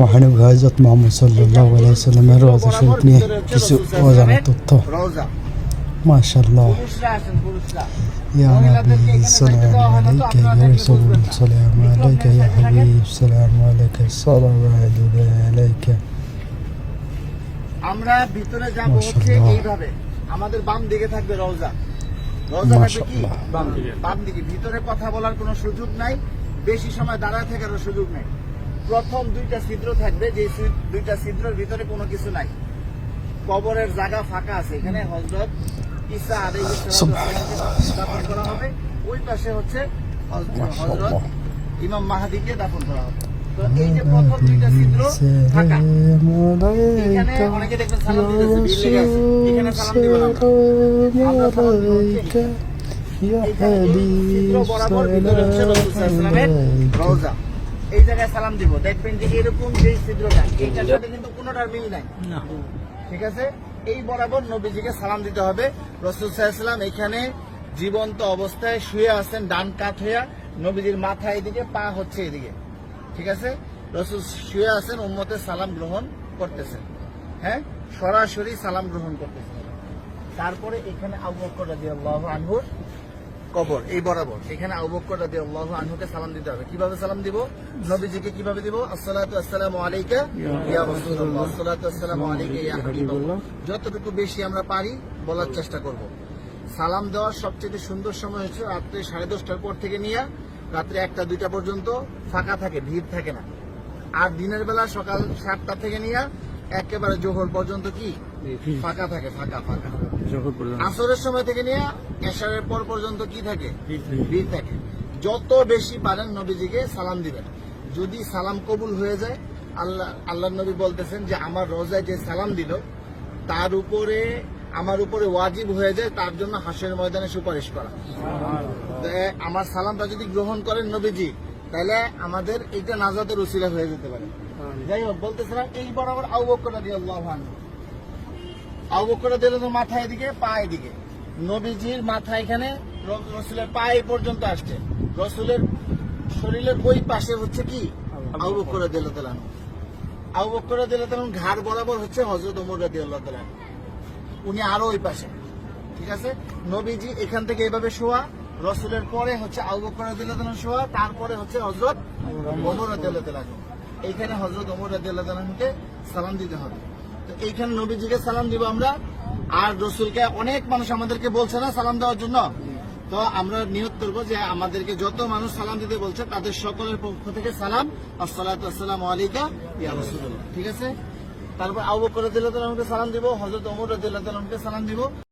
মহানবী হযরত মুহাম্মদ সাল্লাল্লাহু আলাইহি ওয়াসাল্লামের রওজা শরীফ নিয়ে কিছু অজানা তথ্য। মাশাআল্লাহ। ইয়া নবী সালামু আলাইকা, ইয়া রাসূল সালামু আলাইকা, ইয়া হাবিব সালামু আলাইকা, সালাওয়াতু আলাইকা। আমরা ভিতরে যাব হচ্ছে এইভাবে, আমাদের বাম দিকে থাকবে রওজা। রওজা থাকবে কি বাম দিকে। ভিতরে কথা বলার কোনো সুযোগ নাই, বেশি সময় দাঁড়ায় থাকারও সুযোগ নাই। প্রথম দুইটা ছিদ্র থাকবে, যে দুইটা ছিদ্রের ভিতরে কোনো কিছু নাই। কবরের জায়গা ফাঁকা আছে, এখানে হযরত ঈসা আলাইহিস সালামকে দাফন করা হবে। ওই পাশে হচ্ছে হযরত ইমাম মাহদীকে দাফন করা হবে। তো এই যে প্রথম দুইটা ছিদ্র ফাঁকা, এখানে অনেকে দেখবেন সালাম দিতেছে, ভিড় লেগে আছে। এখানে সালাম দিব না আমরা সালাম দিব হচ্ছে এইখানে, এই ছিদ্র বরাবর ভিতরে হচ্ছে রাসূল সাল্লাল্লাহু আলাইহি ওয়াসাল্লামের রওজা। এই জায়গায় সালাম দিব, দেখবেন যে এরকম যে ছিদ্রটা, এইটার সাথে কিন্তু কোনোটার মিল নাই, ঠিক আছে? এই বরাবর নবীজিকে সালাম দিতে হবে। রাসূল সাল্লাল্লাহু আলাইহি ওয়াসাল্লাম এখানে জীবন্ত অবস্থায় শুয়ে আছেন, ডান কাত হইয়া। নবীজির মাথা এদিকে, পা হচ্ছে এদিকে, ঠিক আছে? রাসূল শুয়ে আছেন, উম্মতের সালাম গ্রহণ করতেছেন, হ্যাঁ, সরাসরি সালাম গ্রহণ করতেছেন। তারপরে এখানে আবু বকর রাদিয়াল্লাহু আনহুর কবর, এই বরাবর এখানে আবু বকর রাদিয়াল্লাহু আনহুকে সালাম দিতে হবে। কিভাবে সালাম দিব? নবীজিকে কিভাবে দিব? আসসালাতু আসসালামু আলাইকা ইয়া রাসূলুল্লাহ, আসসালাতু আসসালামু আলাইকা ইয়া হাবিবাল্লাহ। যতটুকু বেশি আমরা পারি বলার চেষ্টা করব। সালাম দেওয়ার সবচেয়ে সুন্দর সময় হচ্ছে রাত্রে 10:30টার পর থেকে নিয়ে রাত্রে 1টা-2টা পর্যন্ত ফাঁকা থাকে, ভিড় থাকে না। আর দিনের বেলা সকাল 7টা থেকে নিয়ে একেবারে জোহর পর্যন্ত কি ফাঁকা থাকে, ফাঁকা। আসরের সময় থেকে নিয়ে এশারের পর পর্যন্ত কি থাকে? ভিড় থাকে। যত বেশি পারেন নবীজিকে সালাম দিবেন। যদি সালাম কবুল হয়ে যায়, আল্লাহ নবী বলতেছেন যে আমার রওজায় যে সালাম দিল তার উপরে, আমার উপরে ওয়াজিব হয়ে যায় তার জন্য হাসরের ময়দানে সুপারিশ করা। আমার সালামটা যদি গ্রহণ করেন নবীজি, তাহলে আমাদের এইটা নাজাতের উসিলা হয়ে যেতে পারে। যাই হোক, বলতেছিলাম এই বরাবর আবু বকর রাদিয়াল্লাহু আনহু, আবু বকর রাদিয়াল্লাহু আনহু মাথা এদিকে, পা এদিকে। নবীজির মাথা এখানে, রাসূলের পা এই পর্যন্ত আসছে। রাসূলের শরীরের ওই পাশে হচ্ছে কি আবু বকর রাদিয়াল্লাহু আনহু। আবু বকর রাদিয়াল্লাহু আনহু ঘাড় বরাবর হচ্ছে হযরত ওমর রাদিয়াল্লাহু আনহু, উনি আরো ওই পাশে, ঠিক আছে? নবীজি এখান থেকে এইভাবে শোয়া, রাসূলের পরে হচ্ছে আবু বকর রাদিয়াল্লাহু আনহু শোয়া, তারপরে হচ্ছে হযরত ওমর রাদিয়াল্লাহু আনহু। এইখানে হযরত ওমর রাদিয়াল্লাহু আনহুকে সালাম দিতে হবে। তো এইখানে নবীজিকে সালাম দিব আমরা। আর রাসূলকে অনেক মানুষ আমাদেরকে বলছে না সালাম দেওয়ার জন্য, তো আমরা নিয়ত করবো যে আমাদেরকে যত মানুষ সালাম দিতে বলছে তাদের সকলের পক্ষ থেকে সালাম, আসসালাতু আসসালামু আলাইকা ইয়া রাসূলুল্লাহ, ঠিক আছে? তারপর আবু বকর রাদিয়াল্লাহু আনহুকে সালাম দিব, হযরত ওমর রাদিয়াল্লাহু আনহুকে সালাম দিব।